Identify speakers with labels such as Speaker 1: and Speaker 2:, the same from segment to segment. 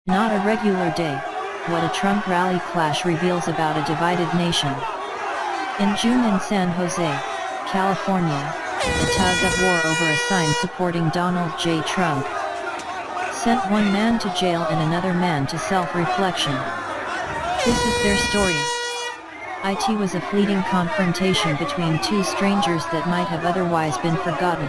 Speaker 1: Not a regular day, what a Trump rally clash reveals about a divided nation. In June in San Jose, California, a tug-of-war over a sign supporting Donald J. Trump sent one man to jail and another man to self-reflection. This is their story. It was a fleeting confrontation between two strangers that might have otherwise been forgotten.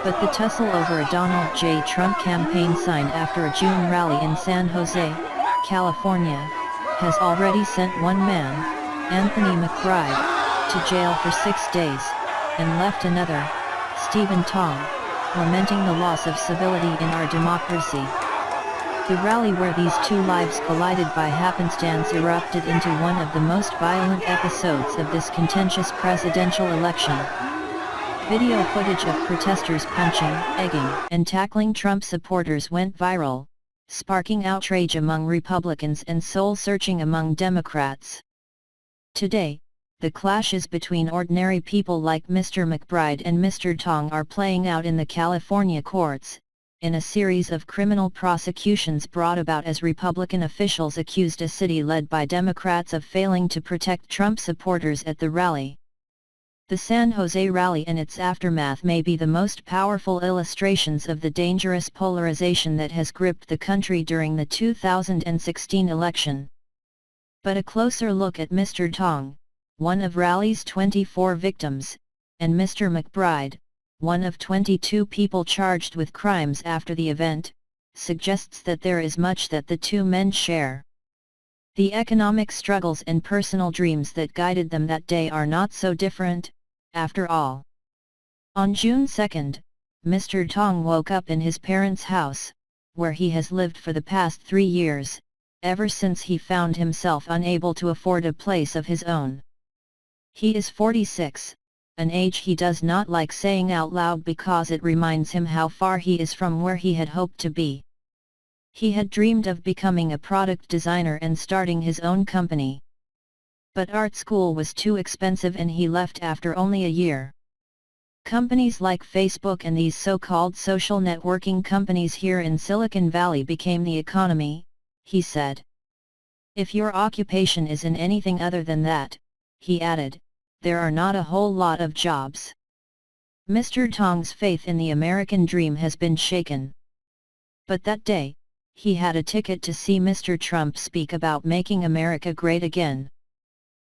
Speaker 1: But the tussle over a Donald J. Trump campaign sign after a June rally in San Jose, California, has already sent one man, Anthony McBride, to jail for 6 days, and left another, Tong, lamenting the loss of civility in our democracy. The rally where these two lives collided by happenstance erupted into one of the most violent episodes of this contentious presidential election. Video footage of protesters punching, egging, and tackling Trump supporters went viral, sparking outrage among Republicans and soul-searching among Democrats. Today, the clashes between ordinary people like Mr. McBride and Mr. Tong are playing out in the California courts, in a series of criminal prosecutions brought about as Republican officials accused a city led by Democrats of failing to protect Trump supporters at the rally. The San Jose rally and its aftermath may be the most powerful illustrations of the dangerous polarization that has gripped the country during the 2016 election. But a closer look at Mr. Tong, one of rally's 24 victims, and Mr. McBride, one of 22 people charged with crimes after the event, suggests that there is much that the two men share. The economic struggles and personal dreams that guided them that day are not so different, after all. On June 2, Mr. Tong woke up in his parents' house, where he has lived for the past 3 years, ever since he found himself unable to afford a place of his own. He is 46. An age he does not like saying out loud because it reminds him how far he is from where he had hoped to be. He had dreamed of becoming a product designer and starting his own company. But art school was too expensive and he left after only a year. Companies like Facebook and these so-called social networking companies here in Silicon Valley became the economy, he said. If your occupation is in anything other than that, he added, there are not a whole lot of jobs. Mr. Tong's faith in the American dream has been shaken. But that day, he had a ticket to see Mr. Trump speak about making America great again.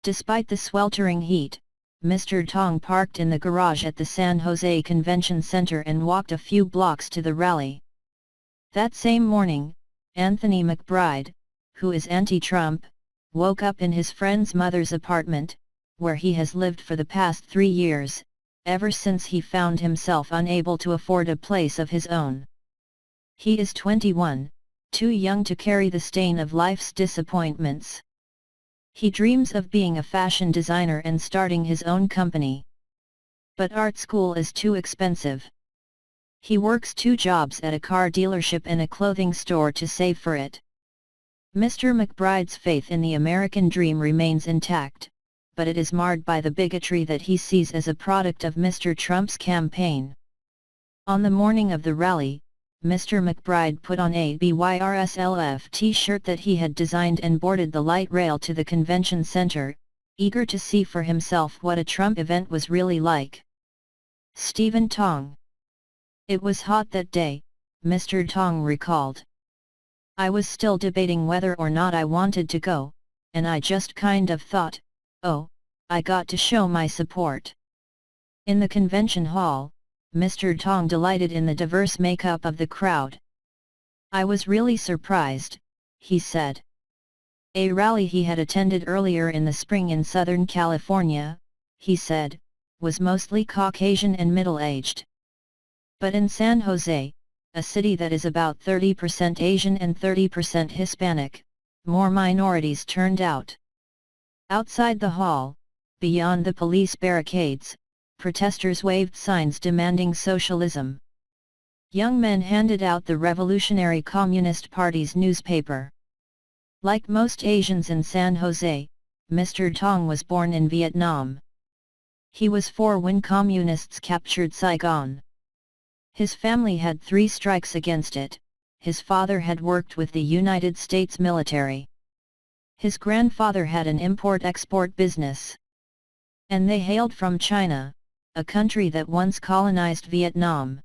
Speaker 1: Despite the sweltering heat, Mr. Tong parked in the garage at the San Jose Convention Center and walked a few blocks to the rally. That same morning, Anthony McBride, who is anti-Trump, woke up in his friend's mother's apartment, where he has lived for the past 3 years, ever since he found himself unable to afford a place of his own. He is 21, too young to carry the stain of life's disappointments. He dreams of being a fashion designer and starting his own company. But art school is too expensive. He works 2 jobs at a car dealership and a clothing store to save for it. Mr. McBride's faith in the American dream remains intact, but it is marred by the bigotry that he sees as a product of Mr. Trump's campaign. On the morning of the rally, Mr. McBride put on a YRSLF t-shirt that he had designed and boarded the light rail to the convention center, eager to see for himself what a Trump event was really like. Tong. It was hot that day, Mr. Tong recalled. I was still debating whether or not I wanted to go, and I just kind of thought, oh, I got to show my support. In the convention hall, Mr. Tong delighted in the diverse makeup of the crowd. I was really surprised, he said. A rally he had attended earlier in the spring in Southern California, he said, was mostly Caucasian and middle-aged. But in San Jose, a city that is about 30% Asian and 30% Hispanic, more minorities turned out. Outside the hall, beyond the police barricades, protesters waved signs demanding socialism. Young men handed out the Revolutionary Communist Party's newspaper. Like most Asians in San Jose, Mr. Tong was born in Vietnam. He was 4 when communists captured Saigon. His family had 3 strikes against it, his father had worked with the United States military. His grandfather had an import-export business. And they hailed from China, a country that once colonized Vietnam.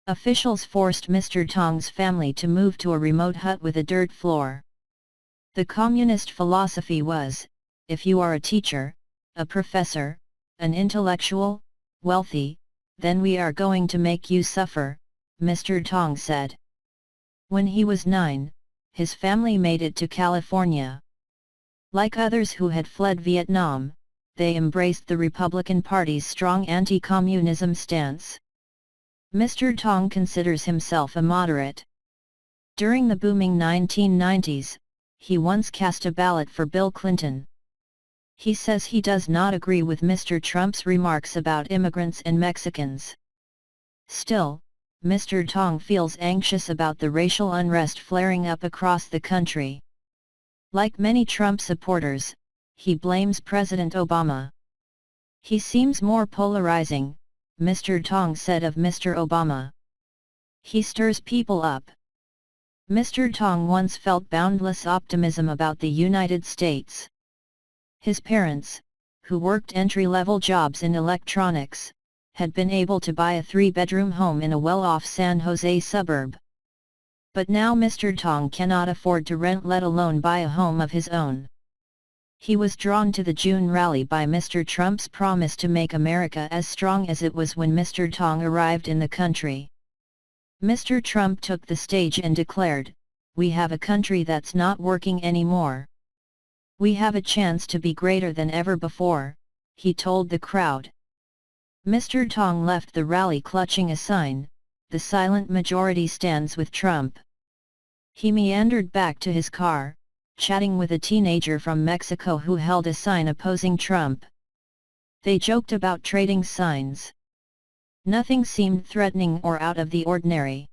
Speaker 1: Officials forced Mr. Tong's family to move to a remote hut with a dirt floor. The communist philosophy was, if you are a teacher, a professor, an intellectual, wealthy, then we are going to make you suffer, Mr. Tong said. When he was 9, his family made it to California. Like others who had fled Vietnam, they embraced the Republican Party's strong anti-communism stance. Mr. Tong considers himself a moderate. During the booming 1990s, he once cast a ballot for Bill Clinton. He says he does not agree with Mr. Trump's remarks about immigrants and Mexicans. Still, Mr. Tong feels anxious about the racial unrest flaring up across the country. Like many Trump supporters, he blames President Obama. He seems more polarizing, Mr. Tong said of Mr. Obama. He stirs people up. Mr. Tong once felt boundless optimism about the United States. His parents, who worked entry-level jobs in electronics, had been able to buy a 3-bedroom home in a well-off San Jose suburb. But now Mr. Tong cannot afford to rent, let alone buy a home of his own. He was drawn to the June rally by Mr. Trump's promise to make America as strong as it was when Mr. Tong arrived in the country. Mr. Trump took the stage and declared, "We have a country that's not working anymore. We have a chance to be greater than ever before," he told the crowd. Mr. Tong left the rally clutching a sign, "The silent majority stands with Trump." He meandered back to his car, chatting with a teenager from Mexico who held a sign opposing Trump. They joked about trading signs. Nothing seemed threatening or out of the ordinary.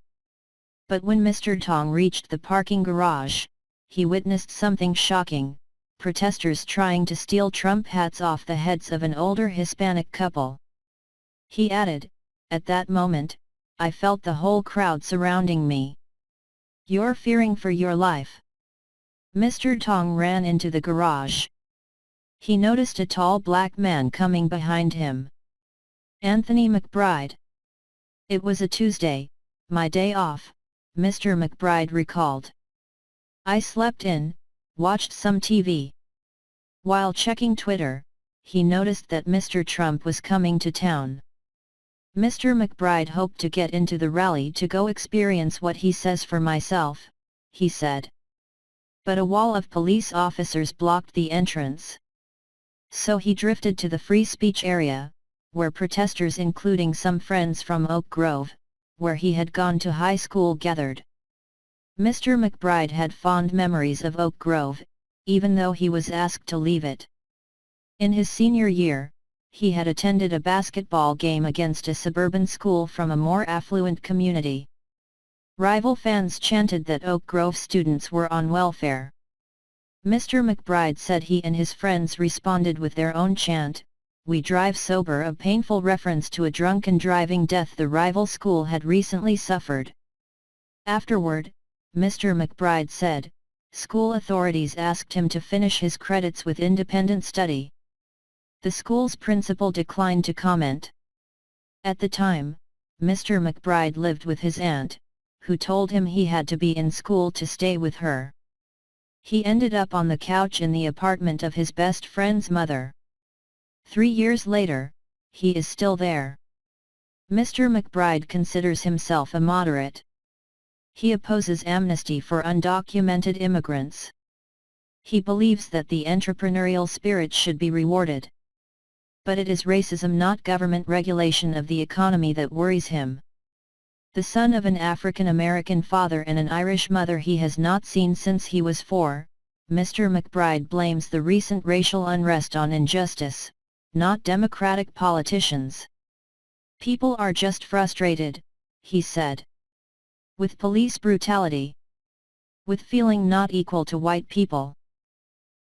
Speaker 1: But when Mr. Tong reached the parking garage, he witnessed something shocking: protesters trying to steal Trump hats off the heads of an older Hispanic couple. He added, "At that moment, I felt the whole crowd surrounding me. You're fearing for your life." Mr. Tong ran into the garage. He noticed a tall black man coming behind him. Anthony McBride. "It was a Tuesday, my day off," Mr. McBride recalled. "I slept in, watched some TV. While checking Twitter, he noticed that Mr. Trump was coming to town. Mr. McBride hoped to get into the rally to go experience what he says for myself," he said. But a wall of police officers blocked the entrance. So he drifted to the free speech area, where protesters, including some friends from Oak Grove, where he had gone to high school, gathered. Mr. McBride had fond memories of Oak Grove, even though he was asked to leave it. In his senior year, he had attended a basketball game against a suburban school from a more affluent community. Rival fans chanted that Oak Grove students were on welfare. Mr. McBride said he and his friends responded with their own chant, "We drive sober," a painful reference to a drunken driving death the rival school had recently suffered. Afterward, Mr. McBride said, school authorities asked him to finish his credits with independent study. The school's principal declined to comment. At the time, Mr. McBride lived with his aunt, who told him he had to be in school to stay with her. He ended up on the couch in the apartment of his best friend's mother. 3 years later, he is still there. Mr. McBride considers himself a moderate. He opposes amnesty for undocumented immigrants. He believes that the entrepreneurial spirit should be rewarded. But it is racism, not government regulation of the economy, that worries him. The son of an African American father and an Irish mother he has not seen since he was 4, Mr. McBride blames the recent racial unrest on injustice, not Democratic politicians. "People are just frustrated," he said. "With police brutality. With feeling not equal to white people."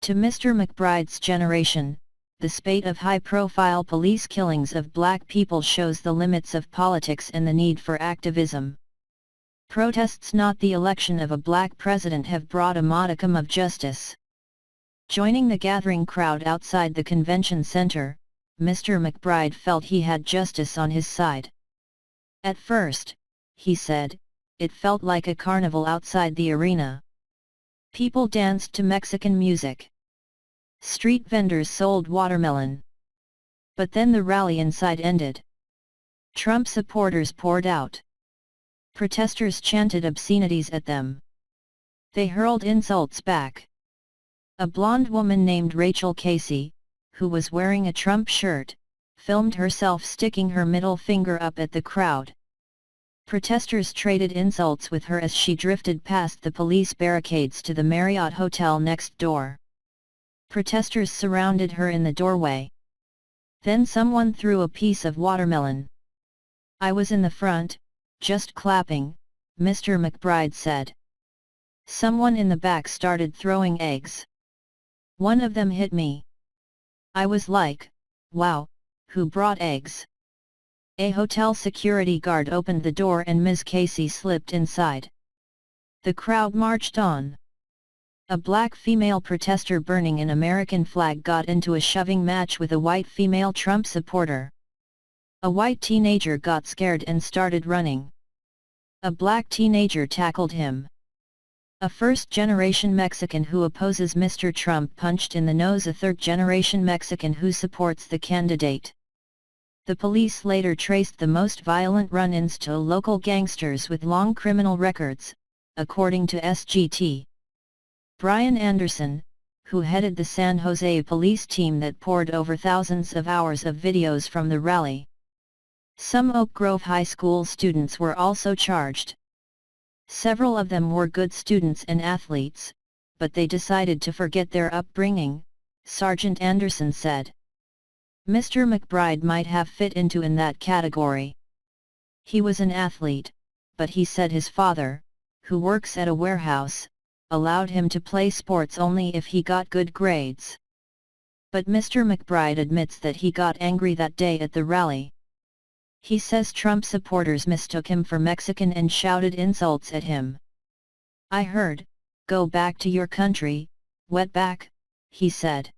Speaker 1: To Mr. McBride's generation, the spate of high-profile police killings of black people shows the limits of politics and the need for activism. Protests, not the election of a black president, have brought a modicum of justice. Joining the gathering crowd outside the convention center, Mr. McBride felt he had justice on his side. At first, he said, it felt like a carnival outside the arena. People danced to Mexican music. Street vendors sold watermelon. But then the rally inside ended. Trump supporters poured out. Protesters chanted obscenities at them. They hurled insults back. A blonde woman named Rachel Casey, who was wearing a Trump shirt, filmed herself sticking her middle finger up at the crowd. Protesters traded insults with her as she drifted past the police barricades to the Marriott Hotel next door. Protesters surrounded her in the doorway. Then someone threw a piece of watermelon. I was in the front, just clapping, Mr. McBride said. Someone in the back started throwing eggs. One of them hit me. I was like, wow, who brought eggs? A hotel security guard opened the door and Ms. Casey slipped inside. The crowd marched on. A black female protester burning an American flag got into a shoving match with a white female Trump supporter. A white teenager got scared and started running. A black teenager tackled him. A first-generation Mexican who opposes Mr. Trump punched in the nose a third-generation Mexican who supports the candidate. The police later traced the most violent run-ins to local gangsters with long criminal records, according to SGT. Brian Anderson, who headed the San Jose police team that pored over thousands of hours of videos from the rally. Some Oak Grove High School students were also charged. Several of them were good students and athletes, but they decided to forget their upbringing, Sergeant Anderson said. Mr. McBride might have fit into in that category. He was an athlete, but he said his father, who works at a warehouse, allowed him to play sports only if he got good grades. But Mr. McBride admits that he got angry that day at the rally. He says Trump supporters mistook him for Mexican and shouted insults at him. I heard, "Go back to your country, wetback," he said.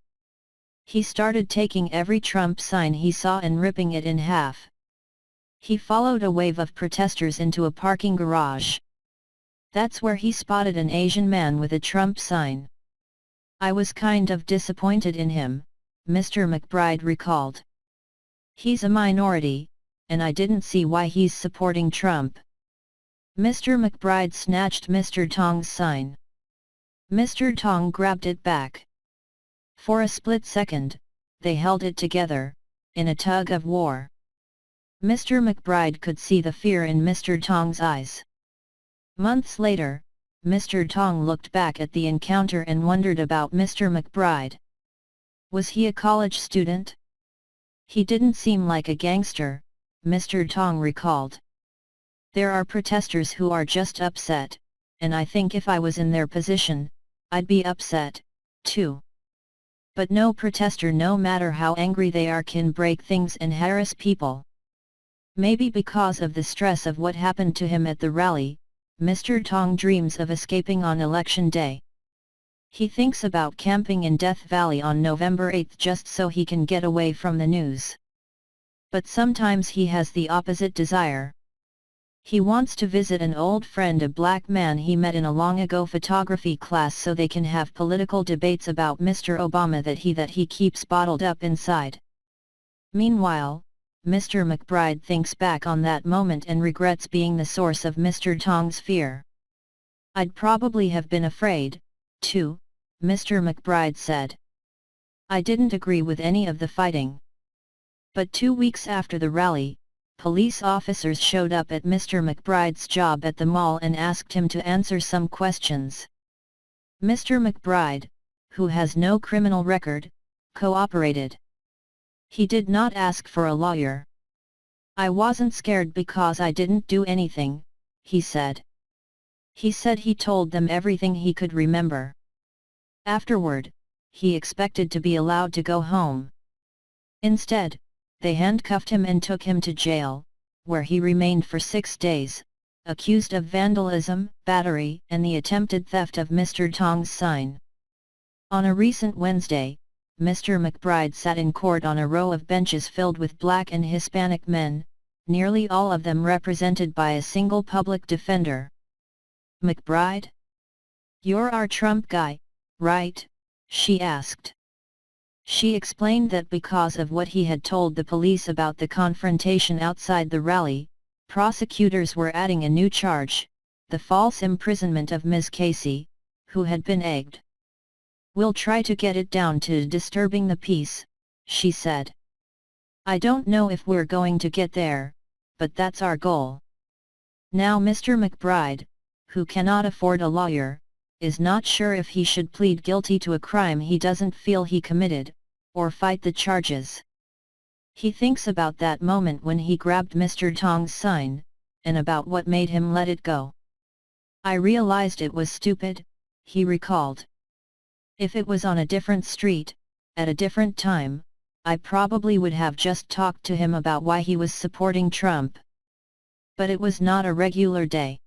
Speaker 1: He started taking every Trump sign he saw and ripping it in half. He followed a wave of protesters into a parking garage. That's where he spotted an Asian man with a Trump sign. I was kind of disappointed in him, Mr. McBride recalled. He's a minority, and I didn't see why he's supporting Trump. Mr. McBride snatched Mr. Tong's sign. Mr. Tong grabbed it back. For a split second, they held it together, in a tug of war. Mr. McBride could see the fear in Mr. Tong's eyes. Months later, Mr. Tong looked back at the encounter and wondered about Mr. McBride. Was he a college student? He didn't seem like a gangster, Mr. Tong recalled. There are protesters who are just upset, and I think if I was in their position, I'd be upset, too. But no protester, no matter how angry they are, can break things and harass people. Maybe because of the stress of what happened to him at the rally, Mr. Tong dreams of escaping on Election Day. He thinks about camping in Death Valley on November 8 just so he can get away from the news. But sometimes he has the opposite desire. He wants to visit an old friend, a black man he met in a long ago photography class, so they can have political debates about Mr. Obama that he keeps bottled up inside. Meanwhile, Mr. McBride thinks back on that moment and regrets being the source of Mr. Tong's fear. I'd probably have been afraid, too, Mr. McBride said. I didn't agree with any of the fighting. But 2 weeks after the rally, police officers showed up at Mr. McBride's job at the mall and asked him to answer some questions. Mr. McBride, who has no criminal record, cooperated. He did not ask for a lawyer. I wasn't scared because I didn't do anything, he said. He said he told them everything he could remember. Afterward, he expected to be allowed to go home. Instead, they handcuffed him and took him to jail, where he remained for 6 days, accused of vandalism, battery, and the attempted theft of Mr. Tong's sign. On a recent Wednesday, Mr. McBride sat in court on a row of benches filled with Black and Hispanic men, nearly all of them represented by a single public defender. "McBride? You're our Trump guy, right?" she asked. She explained that because of what he had told the police about the confrontation outside the rally, prosecutors were adding a new charge, the false imprisonment of Ms. Casey, who had been egged. "We'll try to get it down to disturbing the peace," she said. "I don't know if we're going to get there, but that's our goal." Now Mr. McBride, who cannot afford a lawyer, is not sure if he should plead guilty to a crime he doesn't feel he committed, or fight the charges. He thinks about that moment when he grabbed Mr. Tong's sign, and about what made him let it go. "I realized it was stupid," he recalled. "If it was on a different street, at a different time, I probably would have just talked to him about why he was supporting Trump. But it was not a regular day.